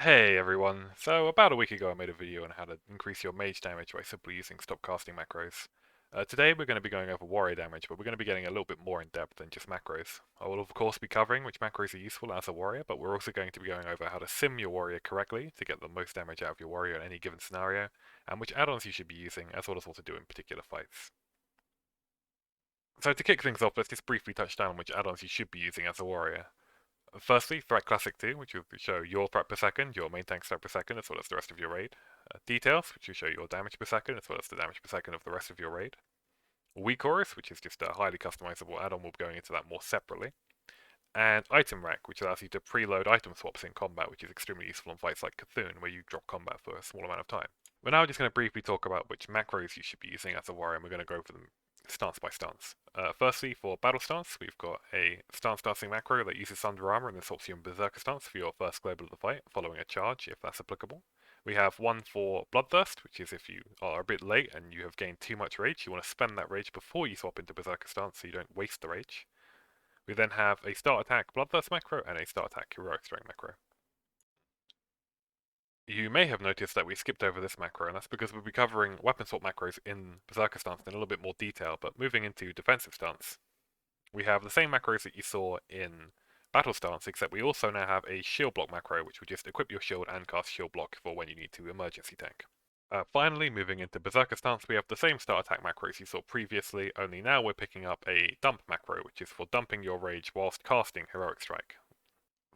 Hey everyone, so about a week ago I made a video on how to increase your mage damage by simply using stop casting macros. Today we're going to be going over warrior damage, but we're going to be getting a little bit more in depth than just macros. I will of course be covering which macros are useful as a warrior, but we're also going to be going over how to sim your warrior correctly to get the most damage out of your warrior in any given scenario, and which add-ons you should be using, as well as what to do in particular fights. So to kick things off, let's just briefly touch down on which add-ons you should be using as a warrior. Firstly, Threat Classic 2, which will show your threat per second, your main tank threat per second, as well as the rest of your raid. Details, which will show your damage per second, as well as the damage per second of the rest of your raid. Weak Chorus, which is just a highly customizable add-on, we'll be going into that more separately. And Item Rack, which allows you to preload item swaps in combat, which is extremely useful in fights like Cthulhu, where you drop combat for a small amount of time. We're now just going to briefly talk about which macros you should be using as a warrior, and we're going to go over them stance by stance. Firstly, for battle stance, we've got a stance dancing macro that uses Sunder armor and then swaps you in berserker stance for your first global of the fight, following a charge if that's applicable. We have one for bloodthirst, which is if you are a bit late and you have gained too much rage, you want to spend that rage before you swap into berserker stance so you don't waste the rage. We then have a start attack bloodthirst macro and a start attack heroic strength macro. You may have noticed that we skipped over this macro, and that's because we'll be covering weapon swap macros in Berserker stance in a little bit more detail, but moving into defensive stance, we have the same macros that you saw in battle stance, except we also now have a shield block macro, which will just equip your shield and cast shield block for when you need to emergency tank. Finally, moving into Berserker stance, we have the same start attack macros you saw previously, only now we're picking up a dump macro, which is for dumping your rage whilst casting Heroic Strike.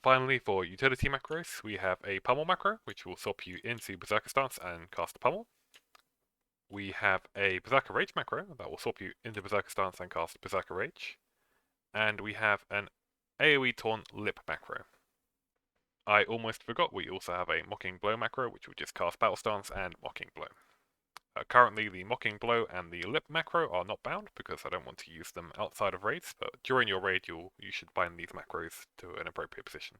Finally, for utility macros, we have a pummel macro, which will swap you into Berserker stance and cast a pummel. We have a Berserker Rage macro that will swap you into Berserker stance and cast Berserker Rage. And we have an AoE Taunt Lip macro. I almost forgot we also have a Mocking Blow macro, which will just cast Battle Stance and Mocking Blow. Currently, the Mocking Blow and the Lip macro are not bound because I don't want to use them outside of raids, but during your raid you should bind these macros to an appropriate position.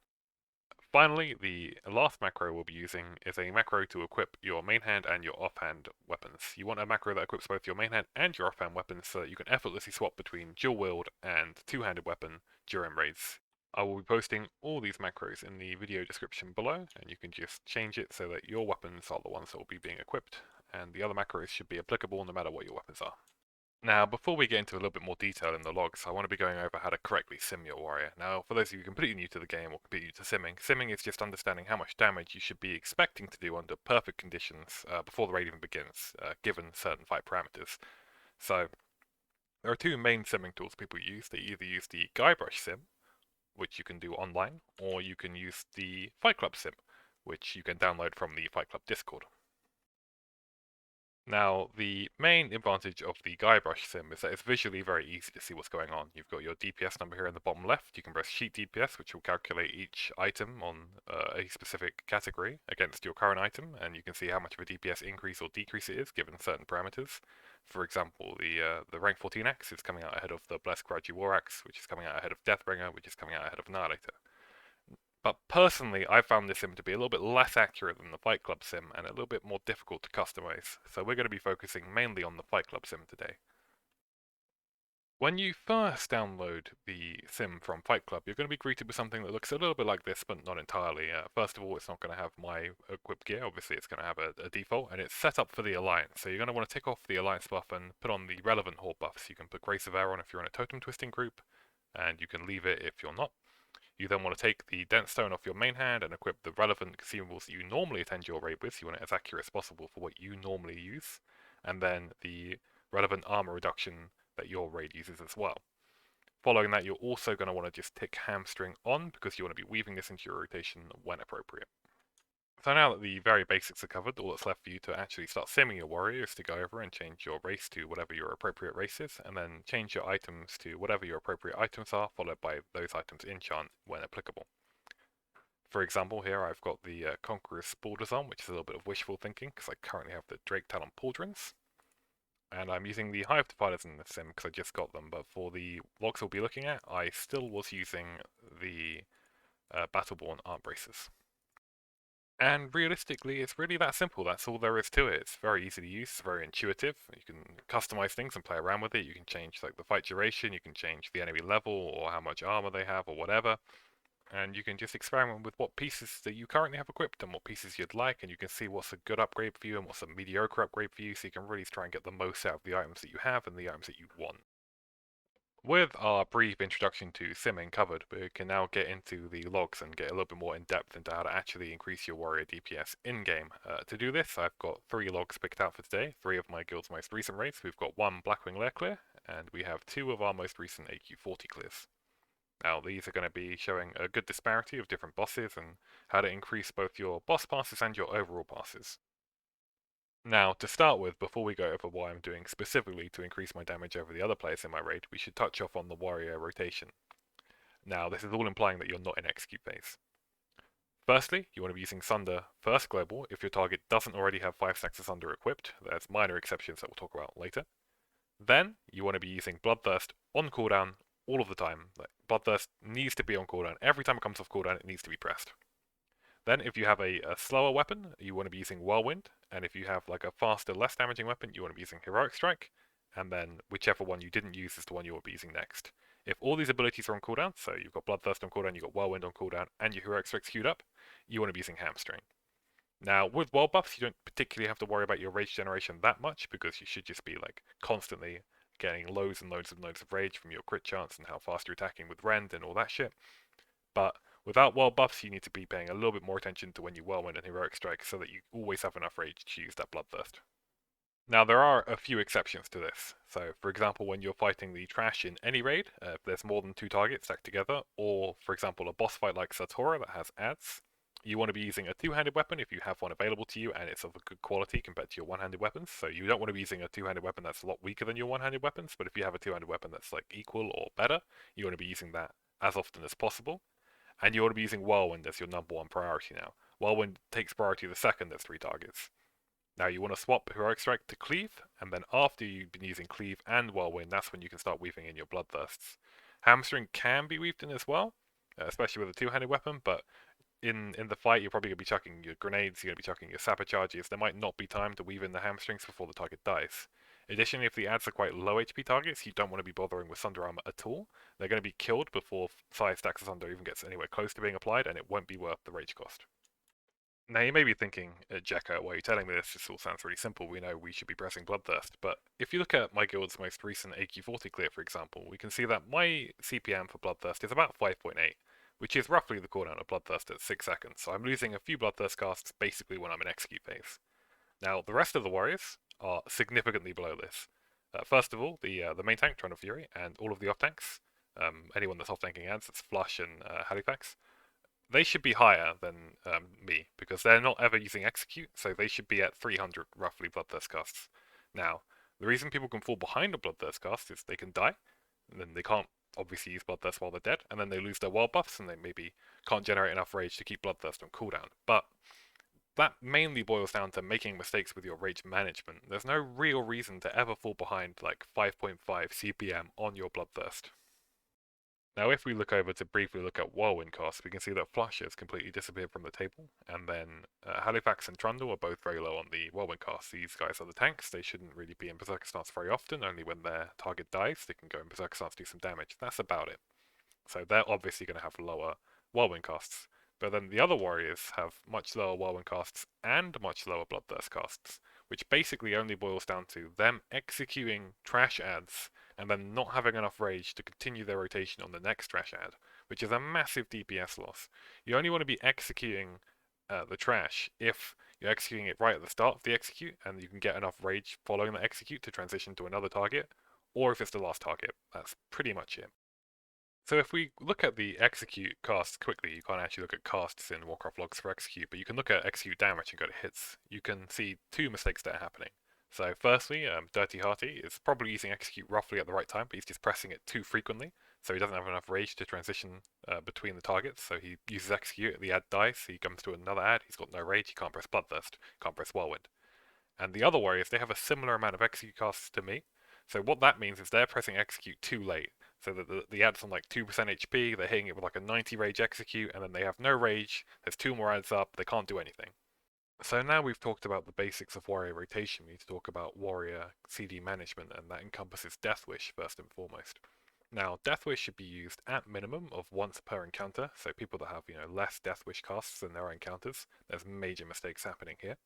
Finally, the last macro we'll be using is a macro to equip your main hand and your offhand weapons. You want a macro that equips both your main hand and your offhand weapons so that you can effortlessly swap between dual wield and two-handed weapon during raids. I will be posting all these macros in the video description below, and you can just change it so that your weapons are the ones that will be being equipped, and the other macros should be applicable no matter what your weapons are. Now, before we get into a little bit more detail in the logs, I want to be going over how to correctly sim your warrior. Now, for those of you completely new to the game or completely new to simming, simming is just understanding how much damage you should be expecting to do under perfect conditions before the raid even begins, given certain fight parameters. So, there are two main simming tools people use. They either use the Guybrush sim, which you can do online, or you can use the Fight Club sim, which you can download from the Fight Club Discord. Now, the main advantage of the Guybrush sim is that it's visually very easy to see what's going on. You've got your DPS number here in the bottom left. You can press Sheet DPS, which will calculate each item on a specific category against your current item, and you can see how much of a DPS increase or decrease it is given certain parameters. For example, the rank 14 axe is coming out ahead of the Blessed Grudgy War axe, which is coming out ahead of Deathbringer, which is coming out ahead of Annihilator. But personally, I found this sim to be a little bit less accurate than the Fight Club sim and a little bit more difficult to customize, so we're going to be focusing mainly on the Fight Club sim today. When you first download the sim from Fight Club, you're going to be greeted with something that looks a little bit like this, but not entirely. First of all, it's not going to have my equipped gear, obviously it's going to have a default, and it's set up for the Alliance, so you're going to want to tick off the Alliance buff and put on the relevant Horde buffs. You can put Grace of Air on if you're in a Totem Twisting group, and you can leave it if you're not. You then want to take the Dense Stone off your main hand and equip the relevant consumables that you normally attend your raid with. You want it as accurate as possible for what you normally use. And then the relevant armor reduction that your raid uses as well. Following that, you're also going to want to just tick Hamstring on because you want to be weaving this into your rotation when appropriate. So now that the very basics are covered, all that's left for you to actually start simming your warrior is to go over and change your race to whatever your appropriate race is, and then change your items to whatever your appropriate items are, followed by those items enchant when applicable. For example, here I've got the Conqueror's Spaulders on, which is a little bit of wishful thinking, because I currently have the Drake Talon Pauldrons. And I'm using the Hive Defilers in the sim because I just got them, but for the logs we'll be looking at, I still was using the Battleborn Arm Braces. And realistically, it's really that simple. That's all there is to it. It's very easy to use, it's very intuitive. You can customize things and play around with it. You can change like the fight duration, you can change the enemy level or how much armor they have or whatever. and you can just experiment with what pieces that you currently have equipped and what pieces you'd like, and you can see what's a good upgrade for you and what's a mediocre upgrade for you, so you can really try and get the most out of the items that you have and the items that you want. With our brief introduction to simming covered, we can now get into the logs and get a little bit more in depth into how to actually increase your warrior DPS in-game. To do this, I've got 3 logs picked out for today, 3 of my guild's most recent raids. We've got 1 Blackwing Lair clear, and we have 2 of our most recent AQ40 clears. Now, these are going to be showing a good disparity of different bosses and how to increase both your boss passes and your overall passes. Now, to start with, before we go over what I'm doing specifically to increase my damage over the other players in my raid, we should touch off on the warrior rotation. Now, this is all implying that you're not in execute phase. Firstly, you want to be using Sunder first global if your target doesn't already have 5 stacks of Sunder equipped. There's minor exceptions that we'll talk about later. Then, you want to be using Bloodthirst on cooldown all of the time. Bloodthirst needs to be on cooldown. Every time it comes off cooldown, it needs to be pressed. Then, if you have a slower weapon, you want to be using Whirlwind, and if you have like a faster, less damaging weapon, you want to be using Heroic Strike, and then whichever one you didn't use is the one you will be using next. If all these abilities are on cooldown, so you've got Bloodthirst on cooldown, you've got Whirlwind on cooldown, and your Heroic Strike's queued up, you want to be using Hamstring. Now, with world buffs, you don't particularly have to worry about your rage generation that much, because you should just be like constantly getting loads and loads and loads of rage from your crit chance and how fast you're attacking with Rend and all that shit. But without world buffs, you need to be paying a little bit more attention to when you Whirlwind and Heroic Strike so that you always have enough rage to use that Bloodthirst. Now, there are a few exceptions to this. So, for example, when you're fighting the trash in any raid, if there's more than 2 targets stacked together, or, for example, a boss fight like Satora that has adds, you want to be using a 2-handed weapon if you have one available to you and it's of a good quality compared to your 1-handed weapons. So you don't want to be using a 2-handed weapon that's a lot weaker than your 1-handed weapons, but if you have a 2-handed weapon that's like equal or better, you want to be using that as often as possible. And you want to be using Whirlwind as your number 1 priority now. Whirlwind takes priority the second there's 3 targets. Now you want to swap Heroic Strike to Cleave, and then after you've been using Cleave and Whirlwind, that's when you can start weaving in your Bloodthirsts. Hamstring can be weaved in as well, especially with a 2-handed weapon, but in the fight, you're probably going to be chucking your grenades, you're going to be chucking your sapper charges. There might not be time to weave in the hamstrings before the target dies. Additionally, if the adds are quite low HP targets, you don't want to be bothering with Sunder armor at all. They're going to be killed before 5 stacks of Sunder even gets anywhere close to being applied, and it won't be worth the rage cost. Now, you may be thinking, Jekka, why are you telling me this? This all sounds really simple. We know we should be pressing Bloodthirst. But if you look at my guild's most recent AQ40 clear, for example, we can see that my CPM for Bloodthirst is about 5.8, which is roughly the cooldown of Bloodthirst at 6 seconds. So I'm losing a few Bloodthirst casts basically when I'm in execute phase. Now, the rest of the warriors are significantly below this. First of all, the main tank, Throne of Fury, and all of the off tanks, anyone that's off tanking adds, it's Flush and Halifax, they should be higher than me, because they're not ever using execute, so they should be at 300 roughly Bloodthirst casts. Now, the reason people can fall behind a Bloodthirst cast is they can die, and then they can't obviously use Bloodthirst while they're dead, and then they lose their world buffs, and they maybe can't generate enough rage to keep Bloodthirst on cooldown. But that mainly boils down to making mistakes with your rage management. There's no real reason to ever fall behind like 5.5 CPM on your Bloodthirst. Now, if we look over to briefly look at Whirlwind costs, we can see that Flush has completely disappeared from the table, and then Halifax and Trundle are both very low on the Whirlwind costs. These guys are the tanks, they shouldn't really be in Berserker stance very often, only when their target dies, they can go in Berserker stance to do some damage. That's about it. So they're obviously going to have lower Whirlwind costs. But then the other warriors have much lower Whirlwind costs and much lower Bloodthirst costs, which basically only boils down to them executing trash adds and then not having enough rage to continue their rotation on the next trash ad, which is a massive DPS loss. You only want to be executing the trash if you're executing it right at the start of the execute and you can get enough rage following the execute to transition to another target, or if it's the last target. That's pretty much it. So if we look at the execute casts quickly, you can't actually look at casts in Warcraft logs for execute, but you can look at execute damage and go to hits. You can see 2 mistakes that are happening. So firstly, Dirty Hearty is probably using execute roughly at the right time, but he's just pressing it too frequently, so he doesn't have enough rage to transition between the targets, so he uses execute, the ad dies, so he comes to another ad, he's got no rage, he can't press Bloodthirst, can't press Whirlwind. And the other warriors, they have a similar amount of execute casts to me, so what that means is they're pressing execute too late. So that the ad's on like 2% HP, they're hitting it with like a 90 rage execute, and then they have no rage, there's 2 more ads up, they can't do anything. So now we've talked about the basics of warrior rotation, we need to talk about warrior CD management, and that encompasses Death Wish first and foremost. Now, Death Wish should be used at minimum of once per encounter, so people that have, less Death Wish casts than their encounters, there's major mistakes happening here.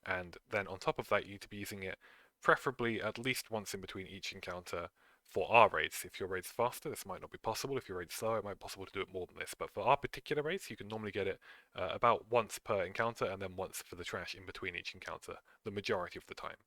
And then on top of that, you need to be using it preferably at least once in between each encounter for our raids. If your raid's faster, this might not be possible. If your raid's slower, it might be possible to do it more than this. But for our particular raids, you can normally get it about once per encounter and then once for the trash in between each encounter, the majority of the time.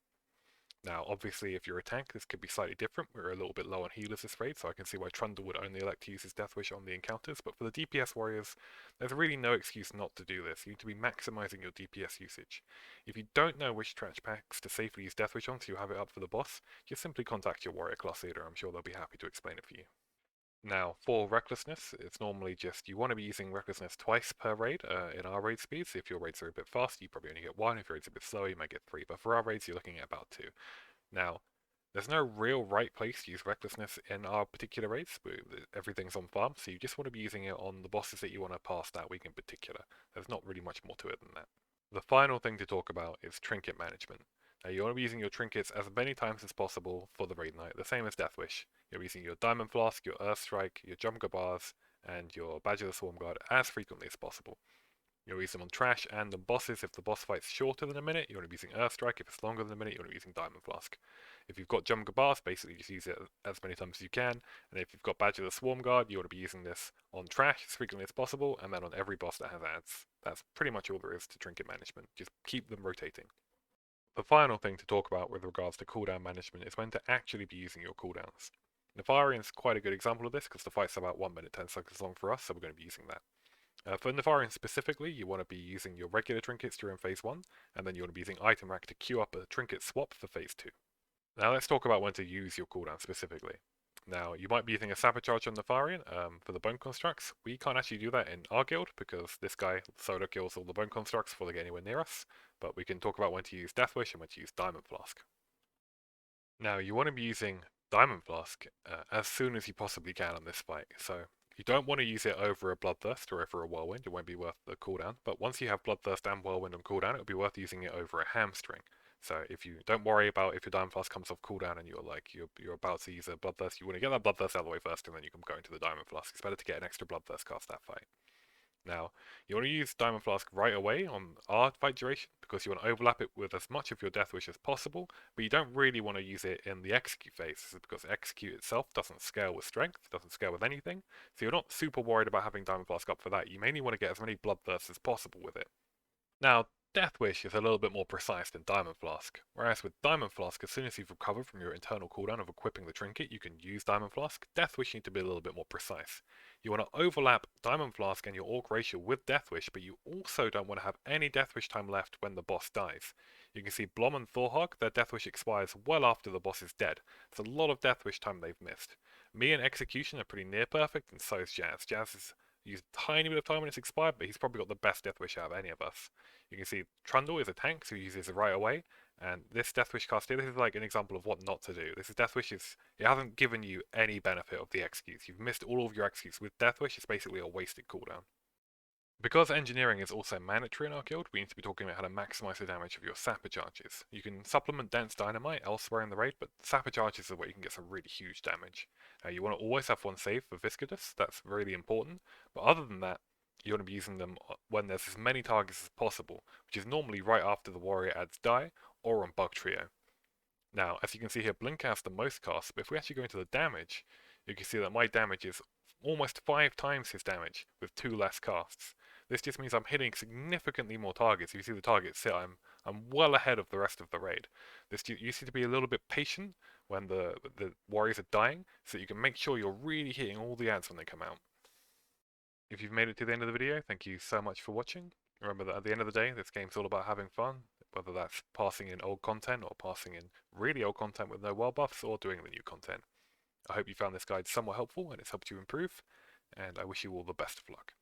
Now, obviously, if you're a tank, this could be slightly different. We're a little bit low on healers this raid, so I can see why Trundle would only elect to use his Death Wish on the encounters, but for the DPS warriors, there's really no excuse not to do this. You need to be maximizing your DPS usage. If you don't know which trash packs to safely use Death Wish on so you have it up for the boss, just simply contact your warrior class leader. I'm sure they'll be happy to explain it for you. Now, for Recklessness, it's normally just you want to be using Recklessness twice per raid in our raid speeds. If your raids are a bit fast, you probably only get one. If your raid's a bit slower, you might get three. But for our raids, you're looking at about two. Now, there's no real right place to use Recklessness in our particular raids. Everything's on farm, so you just want to be using it on the bosses that you want to pass that week in particular. There's not really much more to it than that. The final thing to talk about is trinket management. Now, you want to be using your trinkets as many times as possible for the raid night, the same as Death Wish. You're using your Diamond Flask, your Earth Strike, your Jumga Bars, and your Badge of the Swarm Guard as frequently as possible. You'll use them on trash and on bosses. If the boss fight's shorter than a minute, you want to be using Earth Strike. If it's longer than a minute, you want to be using Diamond Flask. If you've got Jumga Bars, basically just use it as many times as you can. And if you've got Badge of the Swarm Guard, you want to be using this on trash as frequently as possible, and then on every boss that has adds. That's pretty much all there is to trinket management. Just keep them rotating. The final thing to talk about with regards to cooldown management is when to actually be using your cooldowns. Nefarian's quite a good example of this because the fight's about 1 minute 10 seconds long for us, so we're going to be using that. For Nefarian specifically, you want to be using your regular trinkets during Phase 1, and then you want to be using Item Rack to queue up a trinket swap for Phase 2. Now let's talk about when to use your cooldown specifically. Now, you might be using a Sabotage on Nefarian for the Bone Constructs. We can't actually do that in our guild because this guy solo kills all the Bone Constructs before they get anywhere near us, but we can talk about when to use Death Wish and when to use Diamond Flask. Now, you want to be using Diamond Flask as soon as you possibly can on this fight, so you don't want to use it over a Bloodthirst or over a Whirlwind, it won't be worth the cooldown, but once you have Bloodthirst and Whirlwind on cooldown, it'll be worth using it over a Hamstring. So if you don't worry about if your Diamond Flask comes off cooldown and you're about to use a Bloodthirst, you want to get that Bloodthirst out of the way first and then you can go into the Diamond Flask. It's better to get an extra Bloodthirst cast that fight. Now, you want to use Diamond Flask right away on our fight duration because you want to overlap it with as much of your Death Wish as possible, but you don't really want to use it in the Execute phase. This is because Execute itself doesn't scale with strength, doesn't scale with anything, so you're not super worried about having Diamond Flask up for that. You mainly want to get as many Bloodthirsts as possible with it. Now, Death Wish is a little bit more precise than Diamond Flask, whereas with Diamond Flask, as soon as you've recovered from your internal cooldown of equipping the trinket, you can use Diamond Flask. Death Wish you need to be a little bit more precise. You want to overlap Diamond Flask and your Orc ratio with Death Wish, but you also don't want to have any Death Wish time left when the boss dies. You can see Blom and Thorhog, their Death Wish expires well after the boss is dead. It's a lot of Death Wish time they've missed. Me and Execution are pretty near perfect, and so is Jazz. Jazz has used a tiny bit of time when it's expired, but he's probably got the best Death Wish out of any of us. You can see Trundle is a tank, so he uses it right away. And this Death Wish cast here, this is like an example of what not to do. This is Death Wish it hasn't given you any benefit of the executes. You've missed all of your executes. With Death Wish, it's basically a wasted cooldown. Because engineering is also mandatory in our guild, we need to be talking about how to maximize the damage of your sapper charges. You can supplement dense dynamite elsewhere in the raid, but sapper charges are where you can get some really huge damage. You want to always have one saved for Viscidus, that's really important, but other than that, you want to be using them when there's as many targets as possible, which is normally right after the warrior adds die, or on Bug Trio. Now, as you can see here, Blink has the most cost, but if we actually go into the damage, you can see that my damage is almost 5 times his damage with 2 less casts. This just means I'm hitting significantly more targets. If you see the targets here, I'm well ahead of the rest of the raid. You need to be a little bit patient when the warriors are dying, so that you can make sure you're really hitting all the adds when they come out. If you've made it to the end of the video, thank you so much for watching. Remember that at the end of the day, this game's all about having fun, whether that's passing in old content or passing in really old content with no world buffs or doing the new content. I hope you found this guide somewhat helpful and it's helped you improve, and I wish you all the best of luck.